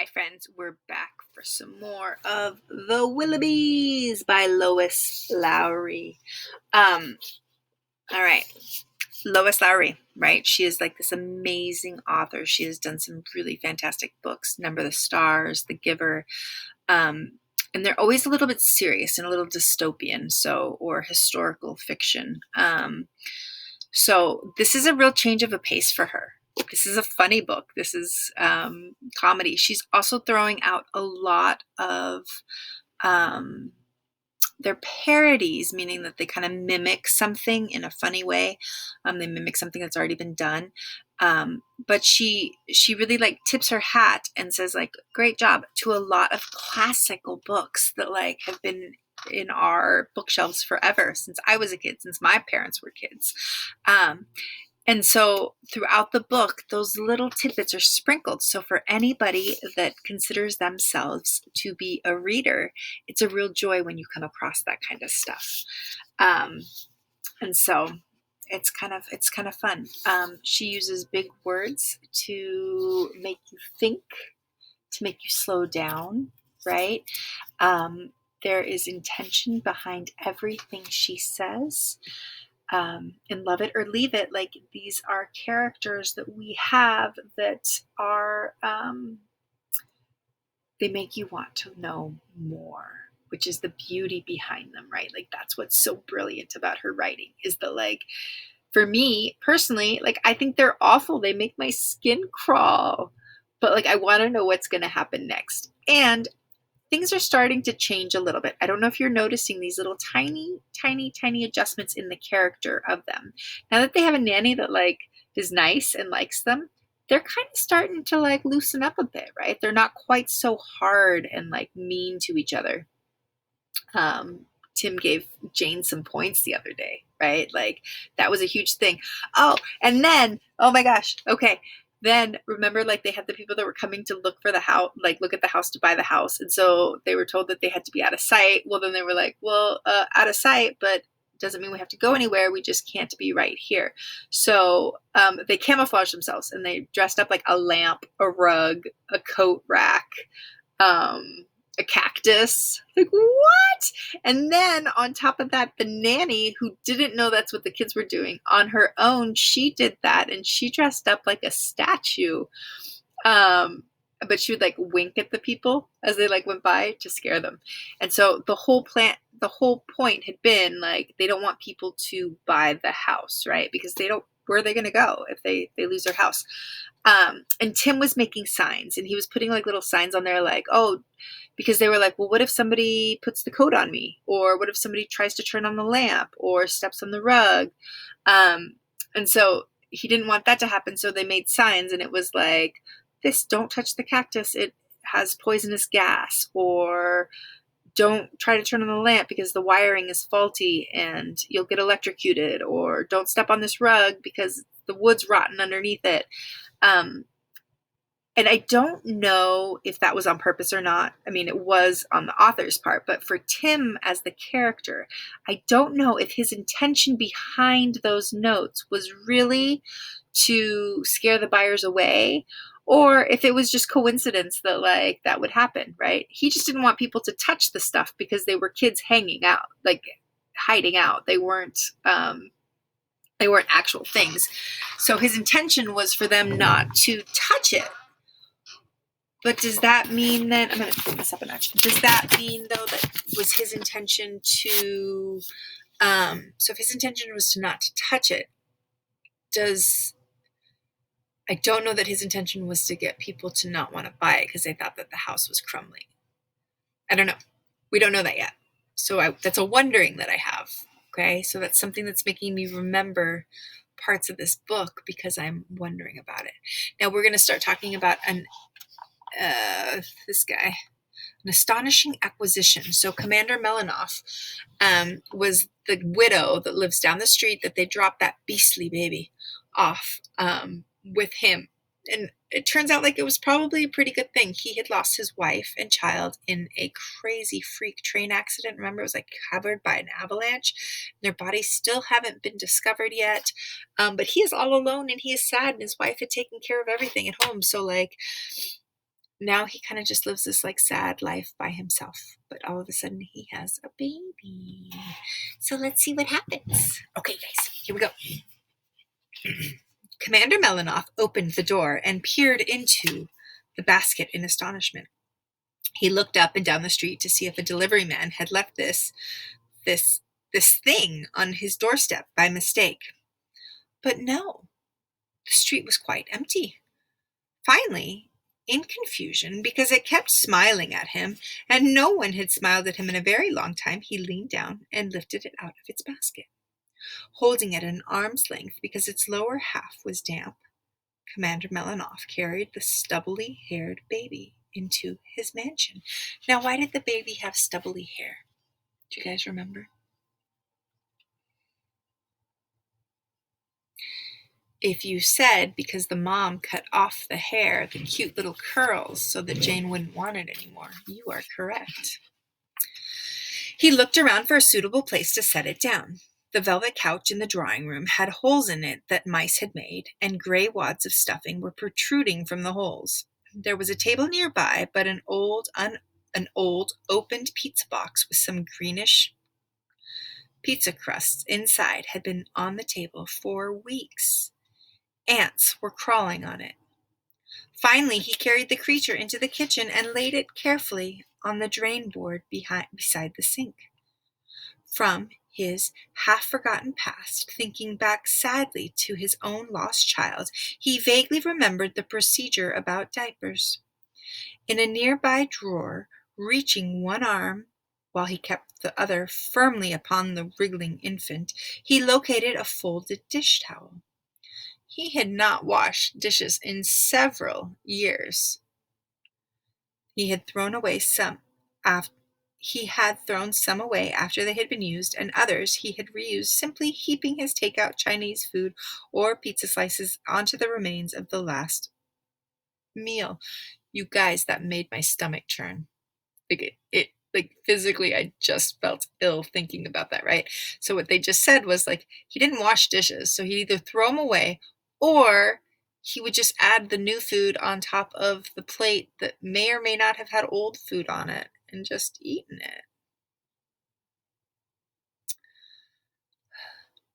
Hi friends, we're back for some more of The Willoughbys by Lois Lowry. Um, all right, Lois Lowry, right? She is like this amazing author. She has done some really fantastic books, Number the Stars, The Giver, um, and they're always a little bit serious and a little dystopian, or historical fiction. So this is a real change of a pace for her. This is a funny book. This is comedy. She's also throwing out a lot of um, they're parodies, meaning that they kind of mimic something in a funny way. They mimic something that's already been done. But she really like tips her hat and says like, great job to a lot of classical books that like have been in our bookshelves forever since I was a kid, since my parents were kids. And so throughout the book, those little tidbits are sprinkled. So for anybody that considers themselves to be a reader, it's a real joy when you come across that kind of stuff. And so it's kind of fun. She uses big words to make you think, to make you slow down, right? There is intention behind everything she says. And Love It or Leave It, like these are characters that we have that are, they make you want to know more, which is the beauty behind them, right? Like that's what's so brilliant about her writing is that like, for me personally, like I think they're awful. They make my skin crawl, but like I want to know what's going to happen next. And things are starting to change a little bit. I don't know if you're noticing these little tiny adjustments in the character of them. Now that they have a nanny that like is nice and likes them, they're kind of starting to like loosen up a bit, right? They're not quite so hard and like mean to each other. Tim gave Jane some points the other day, right? Like that was a huge thing. Oh, and then, oh my gosh, okay. Then remember, like they had the people that were coming to look for the house, like look at the house to buy the house. And so they were told that they had to be out of sight. Well, then they were like, well, out of sight, but doesn't mean we have to go anywhere. We just can't be right here. So they camouflaged themselves and they dressed up like a lamp, a rug, a coat rack, a cactus. Like, what? And then on top of that, the nanny, who didn't know that's what the kids were doing, on her own, she did that and she dressed up like a statue. But she would like wink at the people as they like went by to scare them. And so the whole point had been like they don't want people to buy the house, right? Because they don't, where are they going to go if they lose their house? And Tim was making signs and he was putting like little signs on there like, oh, because they were like, well, what if somebody puts the coat on me? Or what if somebody tries to turn on the lamp or steps on the rug? And so he didn't want that to happen. So they made signs and it was like, this, don't touch the cactus. It has poisonous gas. Or don't try to turn on the lamp because the wiring is faulty and you'll get electrocuted. Or don't step on this rug because the wood's rotten underneath it. And I don't know if that was on purpose or not. I mean, it was on the author's part, but for Tim as the character, I don't know if his intention behind those notes was really to scare the buyers away or if it was just coincidence that like that would happen, right? He just didn't want people to touch the stuff because they were kids hanging out, like hiding out. They weren't actual things. So his intention was for them not to touch it. But does that mean that, I'm going to put this up a notch. Does that mean though that was his intention to, so if his intention was to not to touch it, I don't know that his intention was to get people to not want to buy it because they thought that the house was crumbling. I don't know. We don't know that yet. So that's a wondering that I have. Okay. So that's something that's making me remember parts of this book because I'm wondering about it. Now we're going to start talking about this guy, an astonishing acquisition. So Commander Melanoff was the widow that lives down the street that they dropped that beastly baby off with him. And it turns out like it was probably a pretty good thing. He had lost his wife and child in a crazy freak train accident. Remember, it was like covered by an avalanche. Their bodies still haven't been discovered yet. But he is all alone and he is sad and his wife had taken care of everything at home. So like now he kind of just lives this like sad life by himself. But all of a sudden he has a baby. So let's see what happens. Okay, guys, here we go. Commander Melanoff opened the door and peered into the basket in astonishment. He looked up and down the street to see if a delivery man had left this thing on his doorstep by mistake. But no, the street was quite empty. Finally, in confusion, because it kept smiling at him, and no one had smiled at him in a very long time, he leaned down and lifted it out of its basket. Holding it at an arm's length because its lower half was damp, Commander Melanoff carried the stubbly-haired baby into his mansion. Now, why did the baby have stubbly hair? Do you guys remember? If you said because the mom cut off the hair, the cute little curls, so that Jane wouldn't want it anymore, you are correct. He looked around for a suitable place to set it down. The velvet couch in the drawing room had holes in it that mice had made, and gray wads of stuffing were protruding from the holes. There was a table nearby, but an old opened pizza box with some greenish pizza crusts inside had been on the table for weeks. Ants were crawling on it. Finally, he carried the creature into the kitchen and laid it carefully on the drain board beside the sink. From his half-forgotten past, thinking back sadly to his own lost child, he vaguely remembered the procedure about diapers. In a nearby drawer, reaching one arm while he kept the other firmly upon the wriggling infant, he located a folded dish towel. He had not washed dishes in several years. He had thrown some away after they had been used, and others he had reused, simply heaping his takeout Chinese food or pizza slices onto the remains of the last meal. You guys, that made my stomach churn. Like physically, I just felt ill thinking about that, right? So what they just said was like, he didn't wash dishes, so he'd either throw them away or he would just add the new food on top of the plate that may or may not have had old food on it and just eaten it.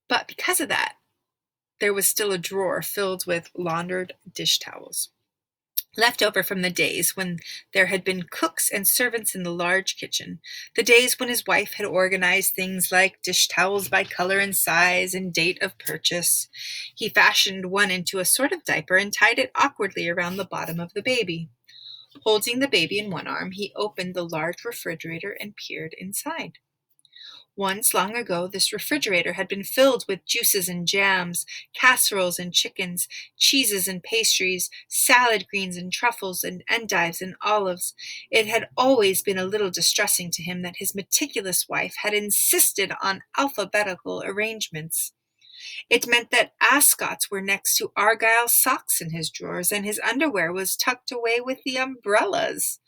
But because of that, there was still a drawer filled with laundered dish towels, left over from the days when there had been cooks and servants in the large kitchen, the days when his wife had organized things like dish towels by color and size and date of purchase. He fashioned one into a sort of diaper and tied it awkwardly around the bottom of the baby. Holding the baby in one arm, he opened the large refrigerator and peered inside. Once, long ago, this refrigerator had been filled with juices and jams, casseroles and chickens, cheeses and pastries, salad greens and truffles and endives and olives. It had always been a little distressing to him that his meticulous wife had insisted on alphabetical arrangements. It meant that ascots were next to argyle socks in his drawers, and his underwear was tucked away with the umbrellas.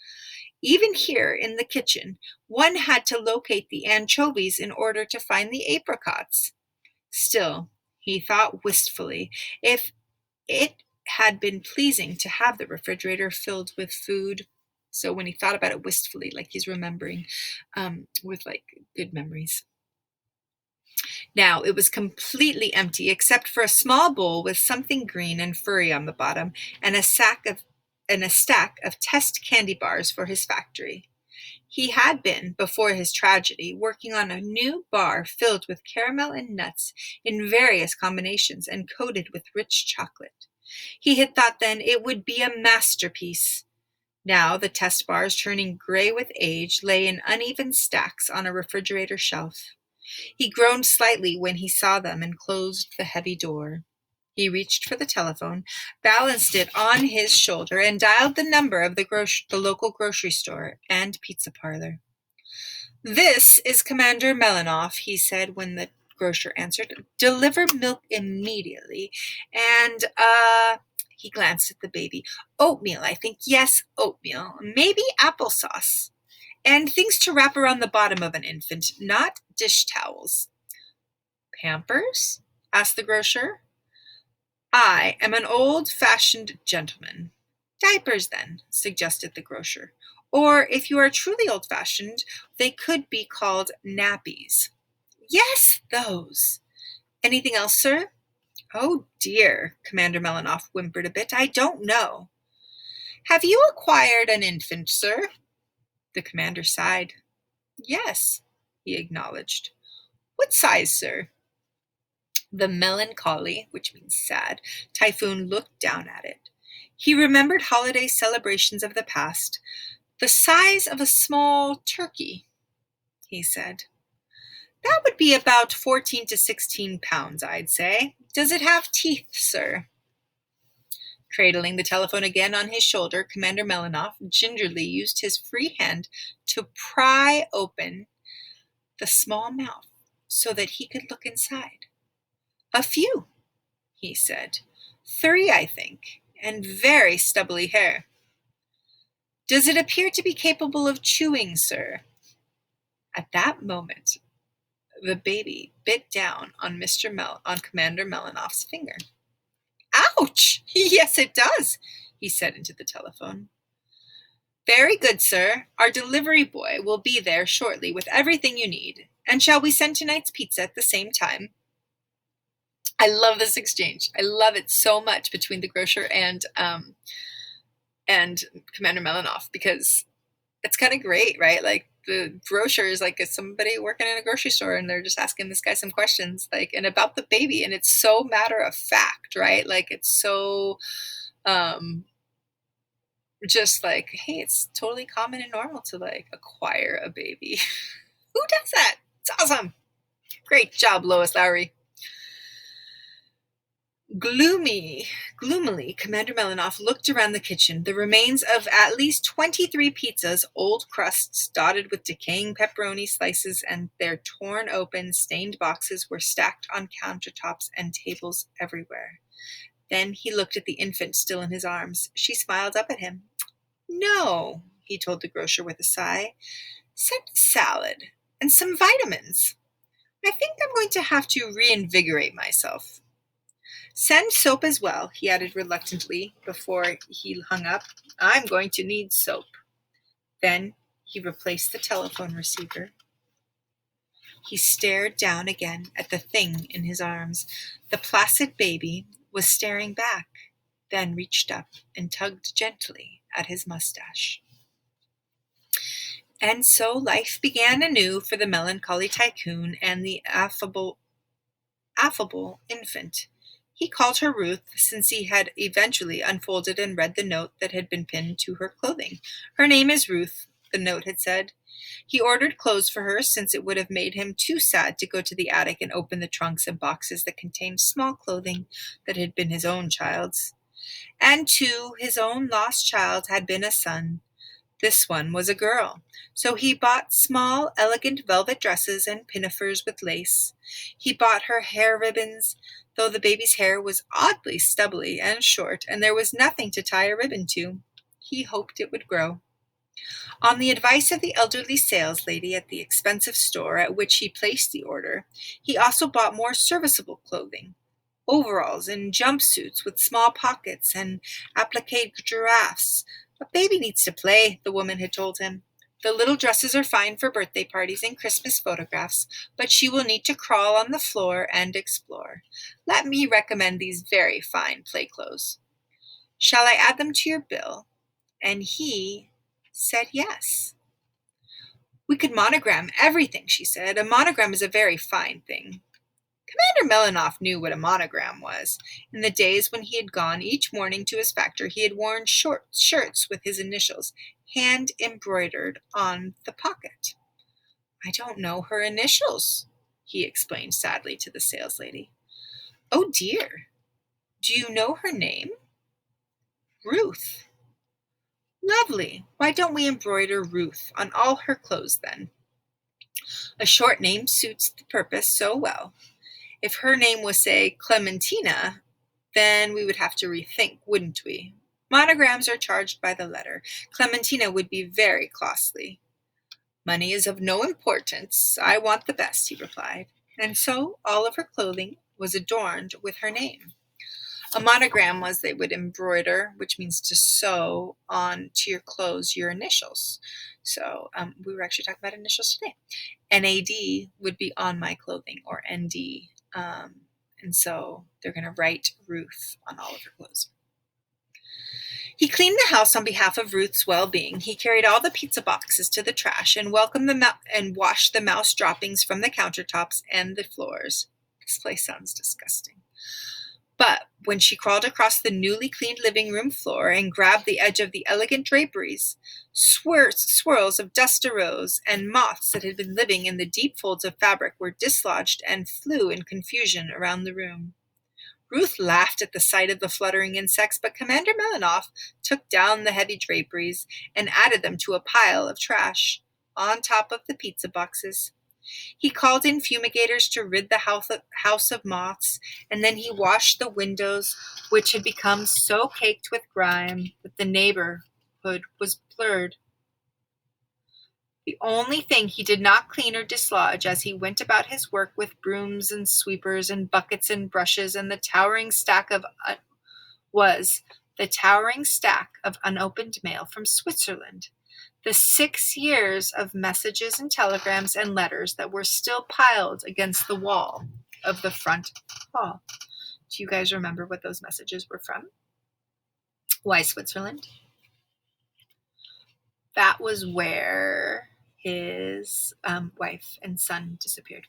Even here in the kitchen, one had to locate the anchovies in order to find the apricots. Still, he thought wistfully, if it had been pleasing to have the refrigerator filled with food. So when he thought about it wistfully, like he's remembering with like good memories. Now it was completely empty except for a small bowl with something green and furry on the bottom and a stack of test candy bars for his factory. He had been, before his tragedy, working on a new bar filled with caramel and nuts in various combinations and coated with rich chocolate. He had thought then it would be a masterpiece. Now the test bars, turning gray with age, lay in uneven stacks on a refrigerator shelf. He groaned slightly when he saw them and closed the heavy door. He reached for the telephone, balanced it on his shoulder, and dialed the number of the local grocery store and pizza parlor. "This is Commander Melanoff," he said when the grocer answered. "Deliver milk immediately. And, he glanced at the baby. Oatmeal, I think. Yes, oatmeal. Maybe applesauce. And things to wrap around the bottom of an infant, not dish towels." "Pampers?" asked the grocer. "I am an old-fashioned gentleman. Diapers, then, suggested the grocer. Or, if you are truly old-fashioned, they could be called nappies. Yes, those. Anything else, sir? Oh, dear, Commander Melinoff whimpered a bit. I don't know. Have you acquired an infant, sir? The commander sighed. Yes, he acknowledged. What size, sir? The melancholy, which means sad, Typhoon looked down at it. He remembered holiday celebrations of the past. The size of a small turkey, he said. That would be about 14 to 16 pounds, I'd say. Does it have teeth, sir? Cradling the telephone again on his shoulder, Commander Melinoff gingerly used his free hand to pry open the small mouth so that he could look inside. A few, he said. 3, I think, and very stubbly hair. Does it appear to be capable of chewing, sir? At that moment, the baby bit down on Commander Melinoff's finger. Ouch! Yes, it does, he said into the telephone. Very good, sir. Our delivery boy will be there shortly with everything you need. And shall we send tonight's pizza at the same time? I love this exchange. I love it so much between the grocer and Commander Melinoff, because it's kind of great, right? Like, the grocer is like somebody working in a grocery store, and they're just asking this guy some questions, like, and about the baby, and it's so matter of fact, right? Like, it's so just like, hey, it's totally common and normal to like acquire a baby. Who does that? It's awesome. Great job, Lois Lowry. Gloomily, Commander Melinoff looked around the kitchen. The remains of at least 23 pizzas, old crusts dotted with decaying pepperoni slices, and their torn open, stained boxes were stacked on countertops and tables everywhere. Then he looked at the infant still in his arms. She smiled up at him. No, he told the grocer with a sigh. Send salad and some vitamins. I think I'm going to have to reinvigorate myself. Send soap as well, he added reluctantly before he hung up. I'm going to need soap. Then he replaced the telephone receiver. He stared down again at the thing in his arms. The placid baby was staring back, then reached up and tugged gently at his mustache. And so life began anew for the melancholy tycoon and the affable infant. He called her Ruth, since he had eventually unfolded and read the note that had been pinned to her clothing. Her name is Ruth, the note had said. He ordered clothes for her, since it would have made him too sad to go to the attic and open the trunks and boxes that contained small clothing that had been his own child's. And, too, his own lost child had been a son. This one was a girl, so he bought small, elegant velvet dresses and pinafores with lace. He bought her hair ribbons, though the baby's hair was oddly stubbly and short, and there was nothing to tie a ribbon to. He hoped it would grow. On the advice of the elderly saleslady at the expensive store at which he placed the order, he also bought more serviceable clothing. Overalls and jumpsuits with small pockets and appliqué giraffes. A baby needs to play, the woman had told him. The little dresses are fine for birthday parties and Christmas photographs, but she will need to crawl on the floor and explore. Let me recommend these very fine play clothes. Shall I add them to your bill? And he said yes. We could monogram everything, she said. A monogram is a very fine thing. Commander Melinoff knew what a monogram was. In the days when he had gone each morning to his factory, he had worn short shirts with his initials, hand-embroidered on the pocket. I don't know her initials, he explained sadly to the saleslady. Oh, dear. Do you know her name? Ruth. Lovely. Why don't we embroider Ruth on all her clothes, then? A short name suits the purpose so well. If her name was, say, Clementina, then we would have to rethink, wouldn't we? Monograms are charged by the letter. Clementina would be very costly. Money is of no importance. I want the best, he replied. And so all of her clothing was adorned with her name. A monogram was they would embroider, which means to sew on to your clothes your initials. So we were actually talking about initials today. NAD would be on my clothing, or ND. And so they're going to write Ruth on all of her clothes. He cleaned the house on behalf of Ruth's well-being. He carried all the pizza boxes to the trash and welcomed and washed the mouse droppings from the countertops and the floors. This place sounds disgusting. But when she crawled across the newly cleaned living room floor and grabbed the edge of the elegant draperies, swirls of dust arose, and moths that had been living in the deep folds of fabric were dislodged and flew in confusion around the room. Ruth laughed at the sight of the fluttering insects, but Commander Melanoff took down the heavy draperies and added them to a pile of trash on top of the pizza boxes. He called in fumigators to rid the house of moths, and then he washed the windows, which had become so caked with grime that the neighborhood was blurred. The only thing he did not clean or dislodge as he went about his work with brooms and sweepers and buckets and brushes and the towering stack of unopened mail from Switzerland. The 6 years of messages and telegrams and letters that were still piled against the wall of the front hall. Do you guys remember what those messages were from? Why Switzerland? That was where his wife and son disappeared.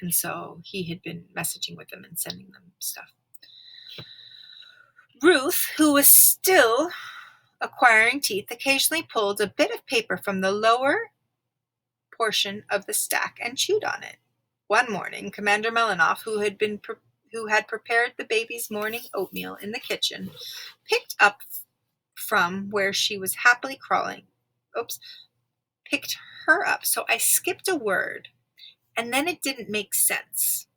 And so he had been messaging with them and sending them stuff. Ruth, who was still acquiring teeth, occasionally pulled a bit of paper from the lower portion of the stack and chewed on it. One morning, Commander Melanoff, who had prepared the baby's morning oatmeal in the kitchen, picked up from where she was happily crawling. Picked her up. So I skipped a word, and then it didn't make sense.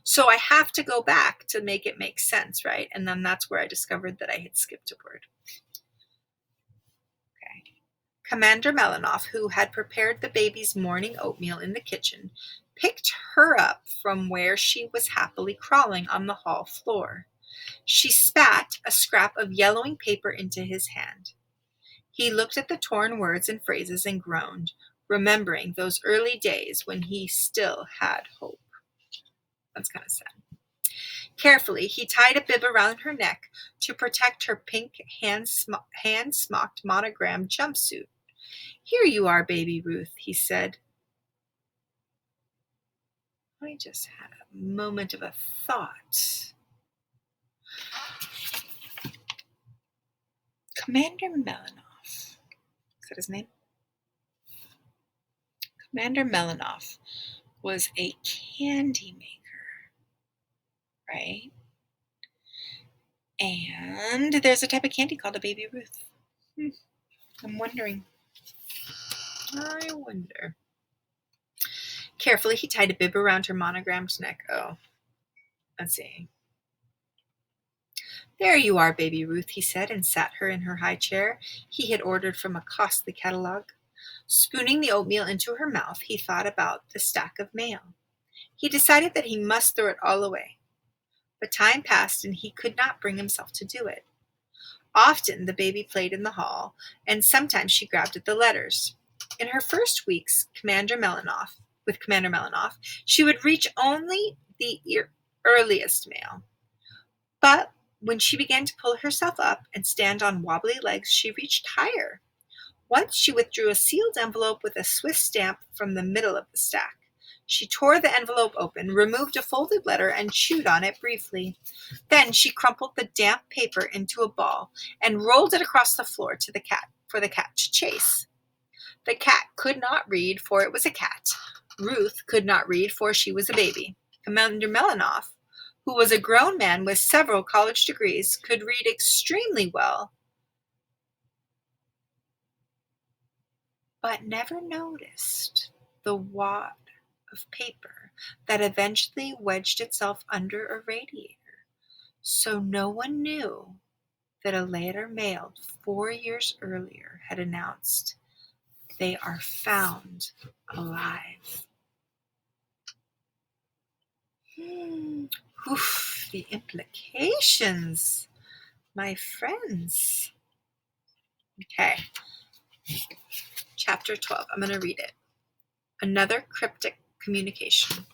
So I have to go back to make it make sense, right? And then that's where I discovered that I had skipped a word. Okay. Commander Melanoff, who had prepared the baby's morning oatmeal in the kitchen, picked her up from where she was happily crawling on the hall floor. She spat a scrap of yellowing paper into his hand. He looked at the torn words and phrases and groaned, remembering those early days when he still had hope. That's kind of sad. Carefully, he tied a bib around her neck to protect her pink hand-smocked monogram jumpsuit. Here you are, baby Ruth, he said. I just had a moment of a thought. Commander Melanoff. Is that his name? Commander Melanoff was a candy maker, right? And there's a type of candy called a baby Ruth. I'm wondering. I wonder. Carefully, he tied a bib around her monogrammed neck. Oh, let's see. There you are, baby Ruth, he said, and sat her in her high chair he had ordered from a costly catalogue. Spooning the oatmeal into her mouth, he thought about the stack of mail. He decided that he must throw it all away. But time passed, and he could not bring himself to do it. Often the baby played in the hall, and sometimes she grabbed at the letters. In her first weeks with Commander Melanoff, she would reach only the earliest mail. But when she began to pull herself up and stand on wobbly legs, she reached higher. Once she withdrew a sealed envelope with a Swiss stamp from the middle of the stack. She tore the envelope open, removed a folded letter, and chewed on it briefly. Then she crumpled the damp paper into a ball and rolled it across the floor for the cat to chase. The cat could not read, for it was a cat. Ruth could not read, for she was a baby. Commander Melanoff, who was a grown man with several college degrees, could read extremely well, but never noticed the wad of paper that eventually wedged itself under a radiator. So no one knew that a letter mailed 4 years earlier had announced, "They are found alive." Oof, the implications, my friends. Okay, chapter 12. I'm going to read it. Another cryptic communication.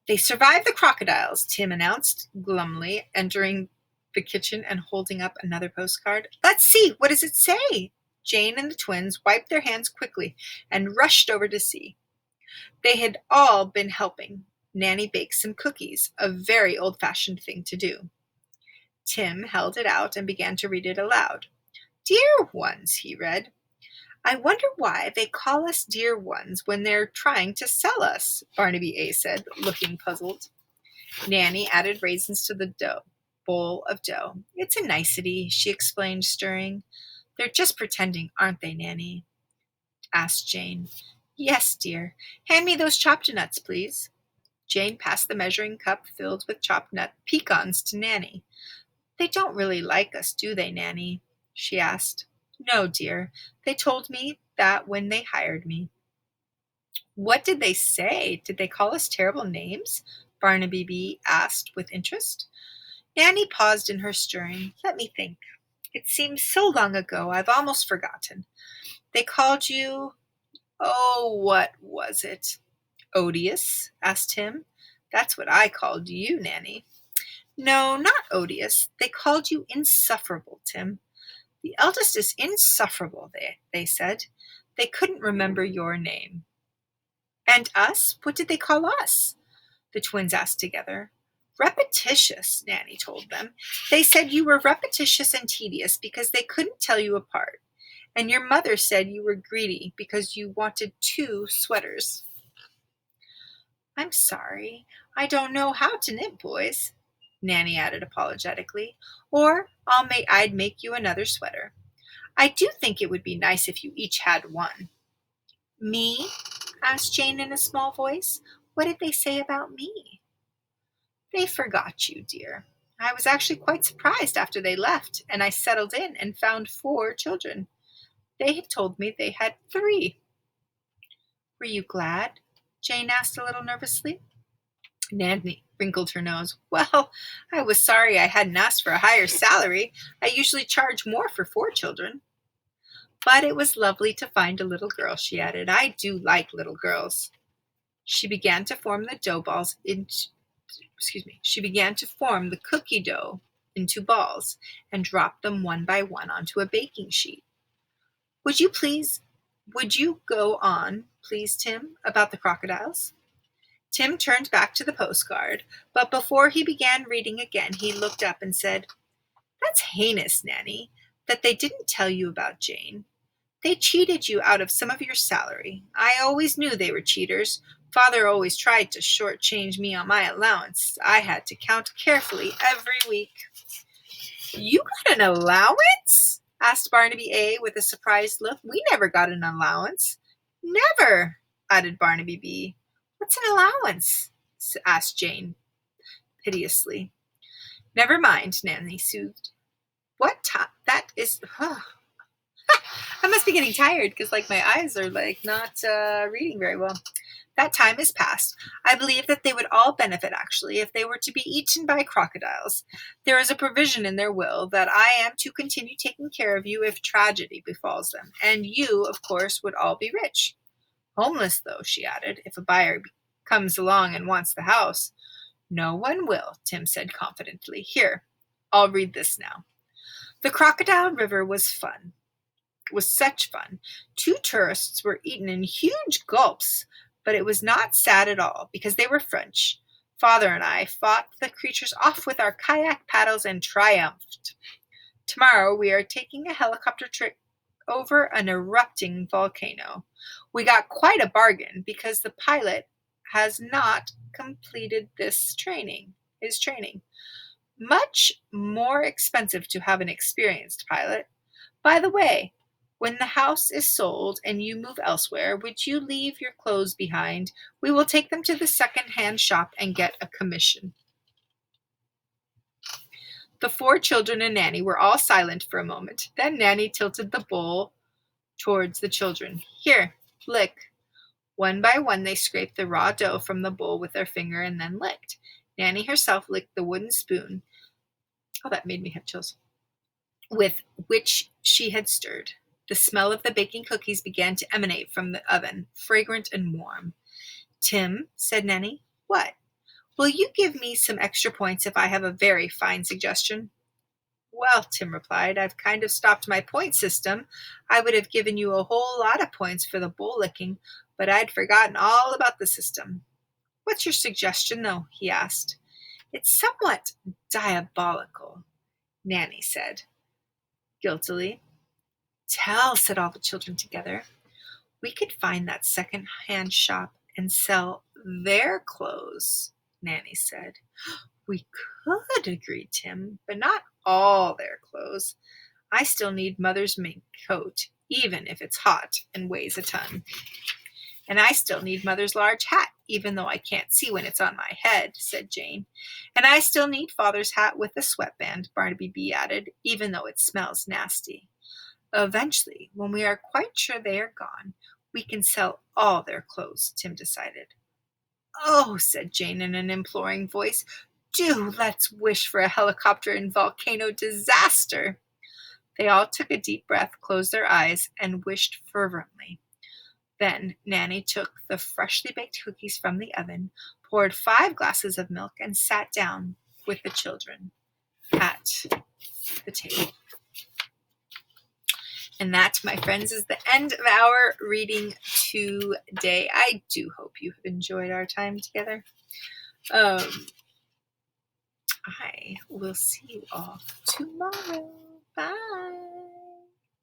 They survived the crocodiles, Tim announced glumly, entering the kitchen and holding up another postcard. Let's see, what does it say? Jane and the twins wiped their hands quickly and rushed over to see. They had all been helping Nanny bake some cookies, a very old-fashioned thing to do. Tim held it out and began to read it aloud. Dear ones, he read. I wonder why they call us dear ones when they're trying to sell us, Barnaby A. said, looking puzzled. Nanny added raisins to the bowl of dough. It's a nicety, she explained, stirring. They're just pretending, aren't they, Nanny? Asked Jane. Yes, dear. Hand me those chopped nuts, please. Jane passed the measuring cup filled with chopped nut pecans to Nanny. They don't really like us, do they, Nanny? She asked. No, dear. They told me that when they hired me. What did they say? Did they call us terrible names? Barnaby B. asked with interest. Nanny paused in her stirring. Let me think. It seems so long ago I've almost forgotten. They called you... Oh, what was it? Odious? Asked Tim. That's what I called you, Nanny. No, not odious. They called you insufferable, Tim. The eldest is insufferable, they said. They couldn't remember your name. And us? What did they call us? The twins asked together. Repetitious, Nanny told them. They said you were repetitious and tedious because they couldn't tell you apart. And your mother said you were greedy because you wanted 2 sweaters. I'm sorry. I don't know how to knit, boys, Nanny added apologetically. Or I'd make you another sweater. I do think it would be nice if you each had one. Me? Asked Jane in a small voice. What did they say about me? They forgot you, dear. I was actually quite surprised after they left, and I settled in and found 4 children. They had told me they had 3. Were you glad? Jane asked a little nervously. Nanny wrinkled her nose. Well, I was sorry I hadn't asked for a higher salary. I usually charge more for 4 children. But it was lovely to find a little girl, she added. I do like little girls. She began to form the cookie dough into balls and drop them one by one onto a baking sheet. Would you go on, please, Tim, about the crocodiles? Tim turned back to the postcard, but before he began reading again, he looked up and said, That's heinous, Nanny, that they didn't tell you about Jane. They cheated you out of some of your salary. I always knew they were cheaters. Father always tried to shortchange me on my allowance. I had to count carefully every week. You got an allowance? Asked Barnaby A. with a surprised look. We never got an allowance. Never, added Barnaby B. What's an allowance? Asked Jane piteously. Never mind, Nanny soothed. What time? That is... I must be getting tired because my eyes are not reading very well. That time is past. I believe that they would all benefit, actually, if they were to be eaten by crocodiles. There is a provision in their will that I am to continue taking care of you if tragedy befalls them, and you, of course, would all be rich. Homeless, though, she added, if a buyer comes along and wants the house. No one will, Tim said confidently. Here, I'll read this now. The Crocodile River was such fun. 2 tourists were eaten in huge gulps, but it was not sad at all, because they were French. Father and I fought the creatures off with our kayak paddles and triumphed. Tomorrow we are taking a helicopter trip over an erupting volcano. We got quite a bargain, because the pilot has not completed his training. Much more expensive to have an experienced pilot. By the way, when the house is sold and you move elsewhere, would you leave your clothes behind? We will take them to the second-hand shop and get a commission. The 4 children and Nanny were all silent for a moment. Then Nanny tilted the bowl towards the children. Here, lick. One by one, they scraped the raw dough from the bowl with their finger and then licked. Nanny herself licked the wooden spoon. Oh, that made me have chills. With which she had stirred. The smell of the baking cookies began to emanate from the oven, fragrant and warm. Tim, said Nanny, what? Will you give me some extra points if I have a very fine suggestion? Well, Tim replied, I've kind of stopped my point system. I would have given you a whole lot of points for the bowl licking, but I'd forgotten all about the system. What's your suggestion, though? He asked. It's somewhat diabolical, Nanny said guiltily. Tell, said all the children together. We could find that second-hand shop and sell their clothes, Nanny said. We could, agreed Tim, but not all their clothes. I still need Mother's mink coat, even if it's hot and weighs a ton. And I still need Mother's large hat, even though I can't see when it's on my head, said Jane. And I still need Father's hat with a sweatband, Barnaby Bee added, even though it smells nasty. Eventually, when we are quite sure they are gone, we can sell all their clothes, Tim decided. Oh, said Jane in an imploring voice, do let's wish for a helicopter and volcano disaster. They all took a deep breath, closed their eyes, and wished fervently. Then Nanny took the freshly baked cookies from the oven, poured 5 glasses of milk, and sat down with the children at the table. And that, my friends, is the end of our reading today. I do hope you have enjoyed our time together. I will see you all tomorrow. Bye.